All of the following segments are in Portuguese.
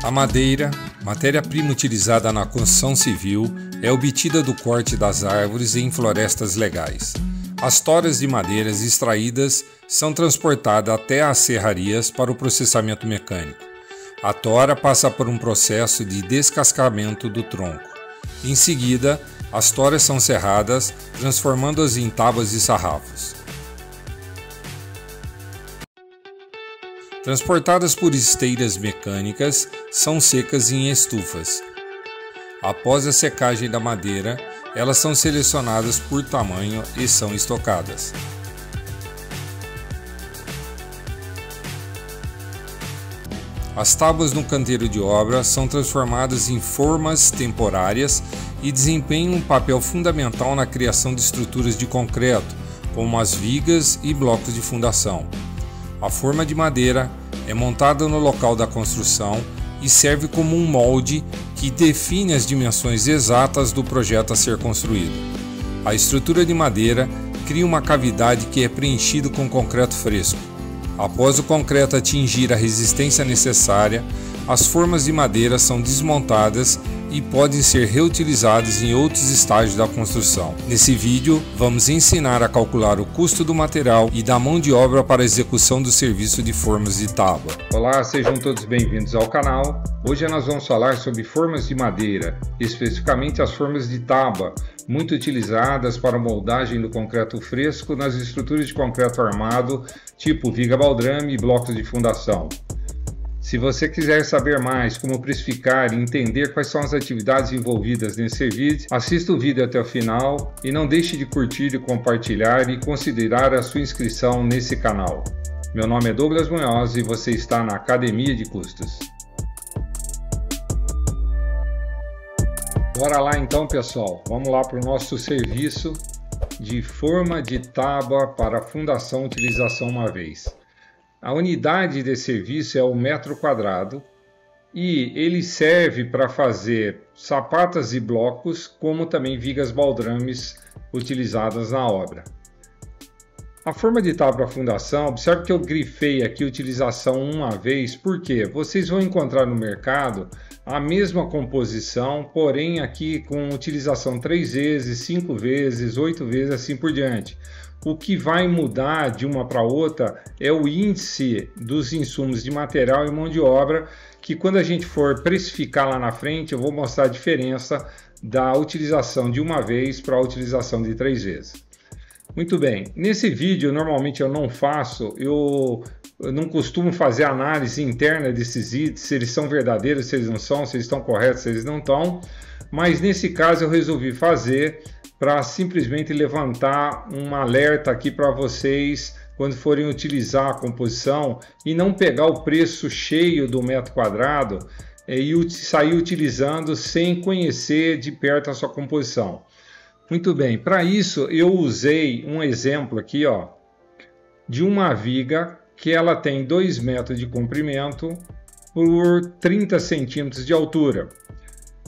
A madeira, matéria-prima utilizada na construção civil, é obtida do corte das árvores em florestas legais. As toras de madeiras extraídas são transportadas até as serrarias para o processamento mecânico. A tora passa por um processo de descascamento do tronco. Em seguida, as toras são serradas, transformando-as em tábuas e sarrafos. Transportadas por esteiras mecânicas, são secas em estufas. Após a secagem da madeira, elas são selecionadas por tamanho e são estocadas. As tábuas no canteiro de obra são transformadas em formas temporárias e desempenham um papel fundamental na criação de estruturas de concreto, como as vigas e blocos de fundação. A forma de madeira é montada no local da construção e serve como um molde que define as dimensões exatas do projeto a ser construído. A estrutura de madeira cria uma cavidade que é preenchida com concreto fresco. Após o concreto atingir a resistência necessária, as formas de madeira são desmontadas e podem ser reutilizadas em outros estágios da construção. Nesse vídeo, vamos ensinar a calcular o custo do material e da mão de obra para a execução do serviço de formas de tábua. Olá, sejam todos bem-vindos ao canal. Hoje nós vamos falar sobre formas de madeira, especificamente as formas de tábua, muito utilizadas para a moldagem do concreto fresco nas estruturas de concreto armado, tipo viga baldrame e blocos de fundação. Se você quiser saber mais como precificar e entender quais são as atividades envolvidas nesse serviço, assista o vídeo até o final e não deixe de curtir e compartilhar e considerar a sua inscrição nesse canal. Meu nome é Douglas Munhoz e você está na Academia de Custos. Bora lá então, pessoal, vamos lá para o nosso serviço de forma de tábua para fundação utilização uma vez. A unidade de serviço é o metro quadrado e ele serve para fazer sapatas e blocos, como também vigas baldrames utilizadas na obra. A forma de tábua para fundação, observe que eu grifei aqui utilização uma vez, porque vocês vão encontrar no mercado a mesma composição, porém aqui com utilização 3 vezes, 5 vezes, 8 vezes, assim por diante. O que vai mudar de uma para outra é o índice dos insumos de material e mão de obra, que quando a gente for precificar lá na frente, eu vou mostrar a diferença da utilização de uma vez para a utilização de 3 vezes. Muito bem, nesse vídeo normalmente eu não faço, eu não costumo fazer análise interna desses itens, se eles são verdadeiros, se eles não são, se eles estão corretos, se eles não estão, mas nesse caso eu resolvi fazer para simplesmente levantar um alerta aqui para vocês quando forem utilizar a composição e não pegar o preço cheio do metro quadrado e sair utilizando sem conhecer de perto a sua composição. Muito bem, para isso eu usei um exemplo aqui, ó, de uma viga que ela tem 2 metros de comprimento por 30 centímetros de altura.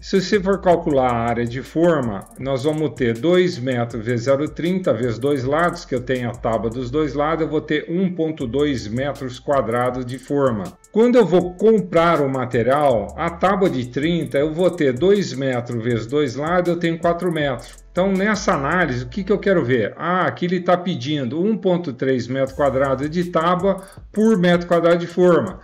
Se você for calcular a área de forma, nós vamos ter 2 metros vezes 0,30 vezes 2 lados, que eu tenho a tábua dos 2 lados, eu vou ter 1,2 metros quadrados de forma. Quando eu vou comprar o material, a tábua de 30, eu vou ter 2 metros vezes 2 lados, eu tenho 4 metros. Então, nessa análise, o que eu quero ver? Aqui ele está pedindo 1,3 metro quadrado de tábua por metro quadrado de forma.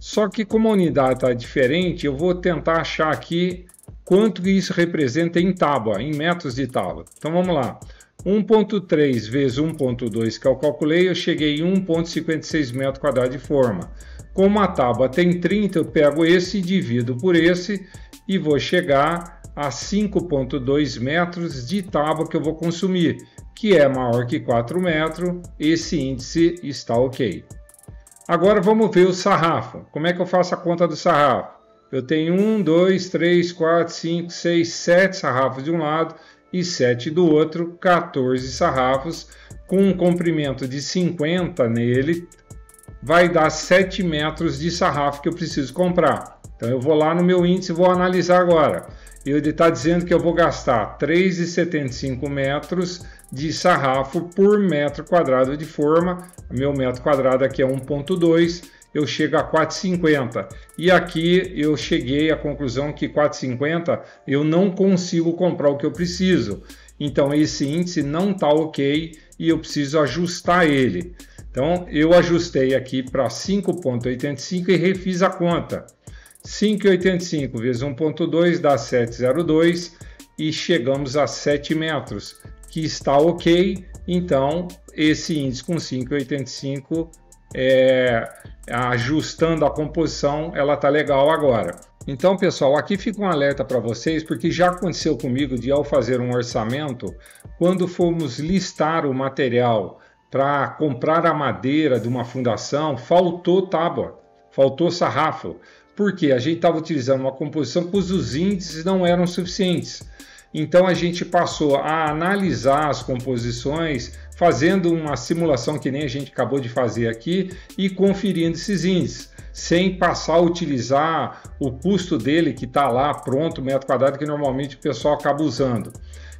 Só que como a unidade está diferente, eu vou tentar achar aqui quanto isso representa em tábua, em metros de tábua. Então vamos lá, 1,3 vezes 1,2 que eu calculei, eu cheguei em 1,56 metros quadrados de forma. Como a tábua tem 30, eu pego esse e divido por esse e vou chegar a 5,2 metros de tábua que eu vou consumir, que é maior que 4 metros, esse índice está ok. Agora vamos ver o sarrafo. Como é que eu faço a conta do sarrafo? Eu tenho 1, 2, 3, 4, 5, 6, 7 sarrafos de um lado e 7 do outro, 14 sarrafos, com um comprimento de 50 nele, vai dar 7 metros de sarrafo que eu preciso comprar. Então eu vou lá no meu índice e vou analisar agora. Ele está dizendo que eu vou gastar 3,75 metros de sarrafo por metro quadrado de forma. Meu metro quadrado aqui é 1,2. eu chego a 4,50. E aqui eu cheguei à conclusão que 4,50 eu não consigo comprar o que eu preciso. Então esse índice não está ok e eu preciso ajustar ele. Então eu ajustei aqui para 5,85 e refiz a conta. 5,85 vezes 1,2 dá 7,02 e chegamos a 7 metros, que está ok. Então esse índice com 5,85 ajustando a composição, ela está legal agora. Então, pessoal, aqui fica um alerta para vocês, porque já aconteceu comigo de, ao fazer um orçamento, quando fomos listar o material para comprar a madeira de uma fundação, faltou tábua, faltou sarrafo, porque a gente estava utilizando uma composição cujos índices não eram suficientes. Então a gente passou a analisar as composições, fazendo uma simulação que nem a gente acabou de fazer aqui e conferindo esses índices, sem passar a utilizar o custo dele que está lá pronto, metro quadrado, que normalmente o pessoal acaba usando.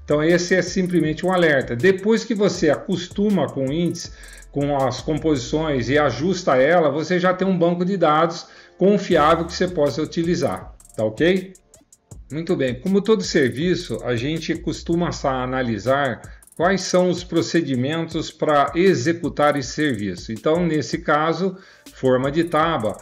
Então esse é simplesmente um alerta. Depois que você acostuma com o índice, com as composições e ajusta ela, você já tem um banco de dados confiável que você possa utilizar, tá ok? Muito bem, como todo serviço, a gente costuma analisar quais são os procedimentos para executar esse serviço. Então, nesse caso, forma de tábua,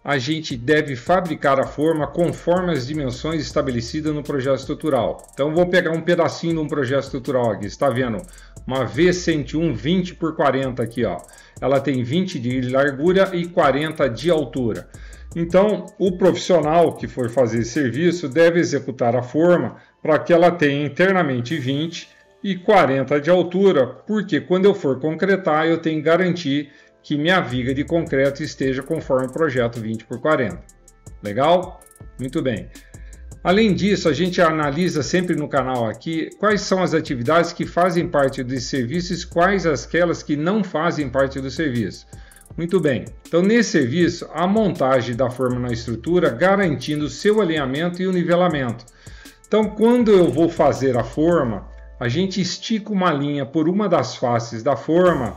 a gente deve fabricar a forma conforme as dimensões estabelecidas no projeto estrutural. Então, vou pegar um pedacinho de um projeto estrutural aqui, está vendo? Uma V101 20 por 40 aqui, ó. Ela tem 20 de largura e 40 de altura. Então, o profissional que for fazer esse serviço deve executar a forma para que ela tenha internamente 20 e 40 de altura, porque quando eu for concretar, eu tenho que garantir que minha viga de concreto esteja conforme o projeto 20 por 40. Legal? Muito bem. Além disso, a gente analisa sempre no canal aqui quais são as atividades que fazem parte desse serviço e quais aquelas que não fazem parte do serviço. Muito bem, então nesse serviço, a montagem da forma na estrutura garantindo o seu alinhamento e o nivelamento. Então quando eu vou fazer a forma, a gente estica uma linha por uma das faces da forma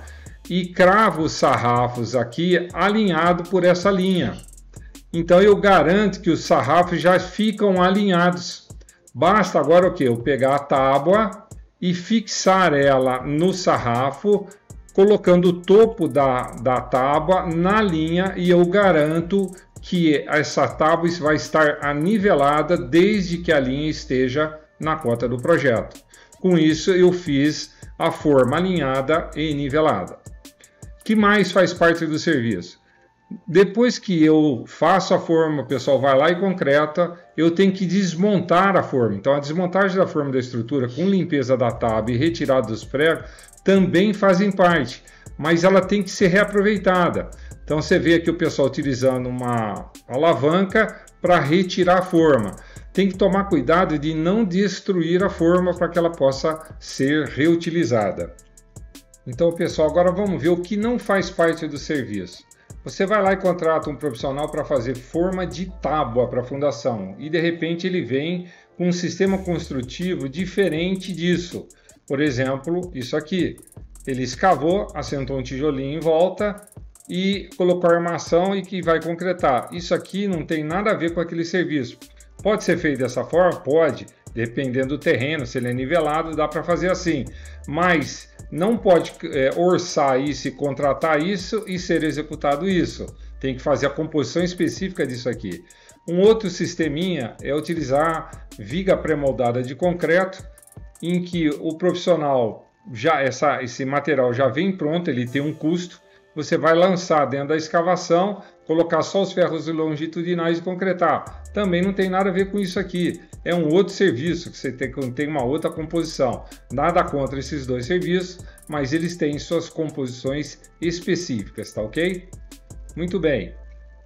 e crava os sarrafos aqui alinhado por essa linha. Então eu garanto que os sarrafos já ficam alinhados. Basta agora o que? Eu pegar a tábua e fixar ela no sarrafo, colocando o topo da tábua na linha e eu garanto que essa tábua vai estar anivelada desde que a linha esteja na cota do projeto. Com isso eu fiz a forma alinhada e nivelada. O que mais faz parte do serviço? Depois que eu faço a forma, o pessoal vai lá e concreta, eu tenho que desmontar a forma. Então a desmontagem da forma da estrutura com limpeza da tábua e retirada dos pregos também fazem parte, mas ela tem que ser reaproveitada. Então você vê aqui o pessoal utilizando uma alavanca para retirar a forma. Tem que tomar cuidado de não destruir a forma para que ela possa ser reutilizada. Então pessoal, agora vamos ver o que não faz parte do serviço. Você vai lá e contrata um profissional para fazer forma de tábua para a fundação e de repente ele vem com um sistema construtivo diferente disso. Por exemplo, isso aqui. Ele escavou, assentou um tijolinho em volta e colocou a armação e que vai concretar. Isso aqui não tem nada a ver com aquele serviço. Pode ser feito dessa forma? Pode. Dependendo do terreno, se ele é nivelado, dá para fazer assim. Mas não pode orçar isso e contratar isso e ser executado isso. Tem que fazer a composição específica disso aqui. Um outro sisteminha é utilizar viga pré-moldada de concreto, em que o profissional, esse material já vem pronto, ele tem um custo, você vai lançar dentro da escavação, colocar só os ferros longitudinais e concretar. Também não tem nada a ver com isso aqui, é um outro serviço, que você tem uma outra composição. Nada contra esses dois serviços, mas eles têm suas composições específicas, tá ok? Muito bem.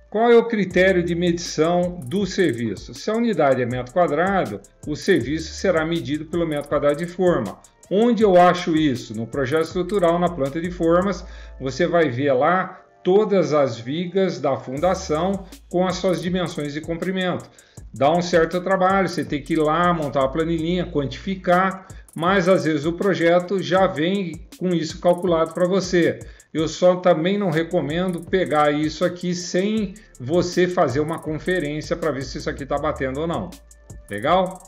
Qual é o critério de medição do serviço? Se a unidade é metro quadrado, o serviço será medido pelo metro quadrado de forma. Onde eu acho isso? No projeto estrutural, na planta de formas, você vai ver lá todas as vigas da fundação com as suas dimensões de comprimento. Dá um certo trabalho, você tem que ir lá, montar a planilhinha, quantificar, mas às vezes o projeto já vem com isso calculado para você. Eu só também não recomendo pegar isso aqui sem você fazer uma conferência para ver se isso aqui está batendo ou não. Legal?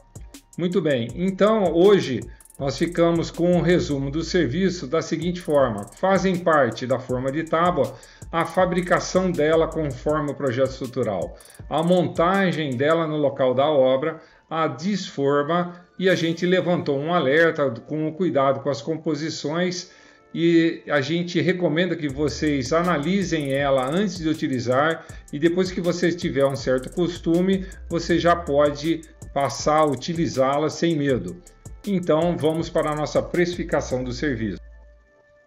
Muito bem. Então, hoje nós ficamos com um resumo do serviço da seguinte forma. Fazem parte da forma de tábua a fabricação dela conforme o projeto estrutural, a montagem dela no local da obra, a desforma, e a gente levantou um alerta com o cuidado com as composições, e a gente recomenda que vocês analisem ela antes de utilizar, e depois que você tiver um certo costume, você já pode passar a utilizá-la sem medo. Então vamos para a nossa precificação do serviço.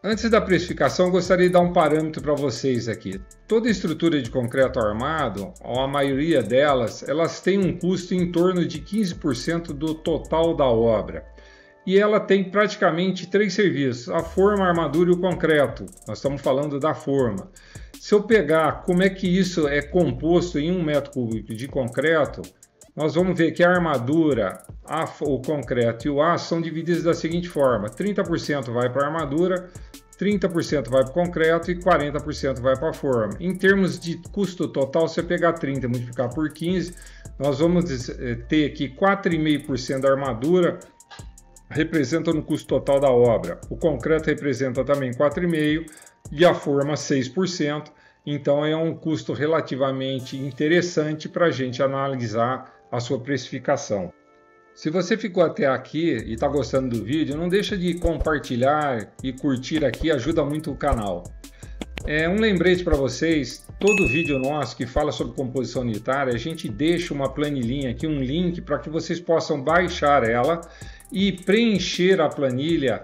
Antes da precificação, gostaria de dar um parâmetro para vocês aqui. Toda estrutura de concreto armado, ou a maioria delas, elas têm um custo em torno de 15% do total da obra. E ela tem praticamente 3 serviços: a forma, a armadura e o concreto. Nós estamos falando da forma. Se eu pegar como é que isso é composto em 1 metro cúbico de concreto, nós vamos ver que a armadura, o concreto e o aço são divididos da seguinte forma: 30% vai para a armadura, 30% vai para o concreto e 40% vai para a forma. Em termos de custo total, se você pegar 30 e multiplicar por 15, nós vamos ter que 4,5% da armadura representa no custo total da obra. O concreto representa também 4,5% e a forma 6%. Então é um custo relativamente interessante para a gente analisar a sua precificação. Se você ficou até aqui e está gostando do vídeo, não deixa de compartilhar e curtir aqui, ajuda muito o canal. Um lembrete para vocês: todo vídeo nosso que fala sobre composição unitária, a gente deixa uma planilhinha aqui, um link para que vocês possam baixar ela e preencher a planilha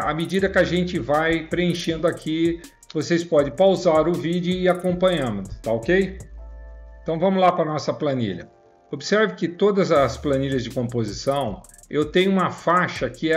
à medida que a gente vai preenchendo aqui. Vocês podem pausar o vídeo e ir acompanhando, tá ok? Então vamos lá para a nossa planilha. Observe que todas as planilhas de composição, eu tenho uma faixa que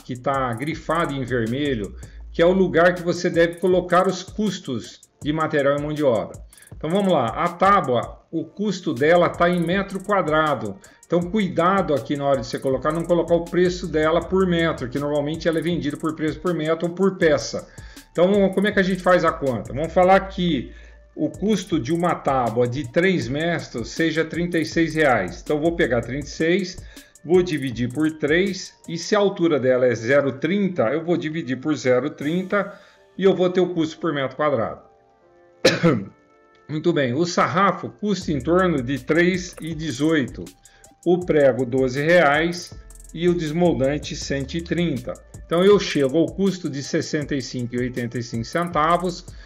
está grifada em vermelho, que é o lugar que você deve colocar os custos de material e mão de obra. Então vamos lá, a tábua, o custo dela está em metro quadrado. Então cuidado aqui na hora de você colocar, não colocar o preço dela por metro, que normalmente ela é vendida por preço por metro ou por peça. Então como é que a gente faz a conta? Vamos falar que o custo de uma tábua de 3 metros seja R$ 36,00. Então vou pegar 36, vou dividir por 3, e se a altura dela é 0,30, eu vou dividir por 0,30 e eu vou ter o custo por metro quadrado. Muito bem, o sarrafo custa em torno de R$ 3,18, o prego R$ 12,00 e o desmoldante R$ 130. Então eu chego ao custo de R$ 65,85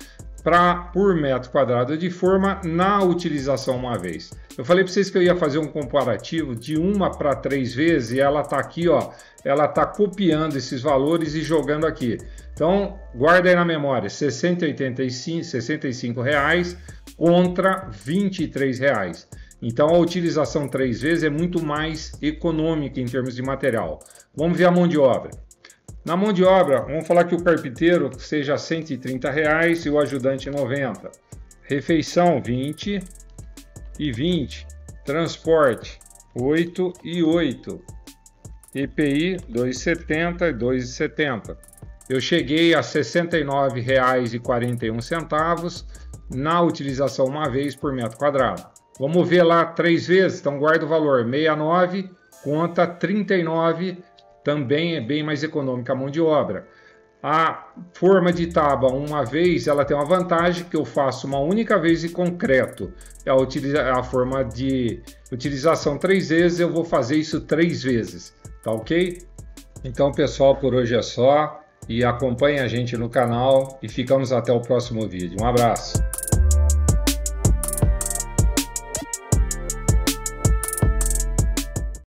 por metro quadrado de forma na utilização uma vez. Eu falei para vocês que eu ia fazer um comparativo de 1 para 3 vezes, e ela está aqui, ó, ela está copiando esses valores e jogando aqui. Então guarda aí na memória: R$ 65,85 contra R$ 23,00. Então a utilização 3 vezes é muito mais econômica em termos de material. Vamos ver a mão de obra. Na mão de obra, vamos falar que o carpinteiro seja R$ 130,00 e o ajudante 90. Refeição 20 e 20. Transporte 8 e 8. EPI 2,70 e 2,70. Eu cheguei a R$ 69,41 na utilização uma vez por metro quadrado. Vamos ver lá 3 vezes, então guarda o valor: 69 conta 39. Também é bem mais econômica a mão de obra. A forma de tábua uma vez, ela tem uma vantagem, que eu faço uma única vez em concreto. A forma de utilização 3 vezes, eu vou fazer isso 3 vezes, tá ok? Então pessoal, por hoje é só, e acompanhe a gente no canal e ficamos até o próximo vídeo. Um abraço!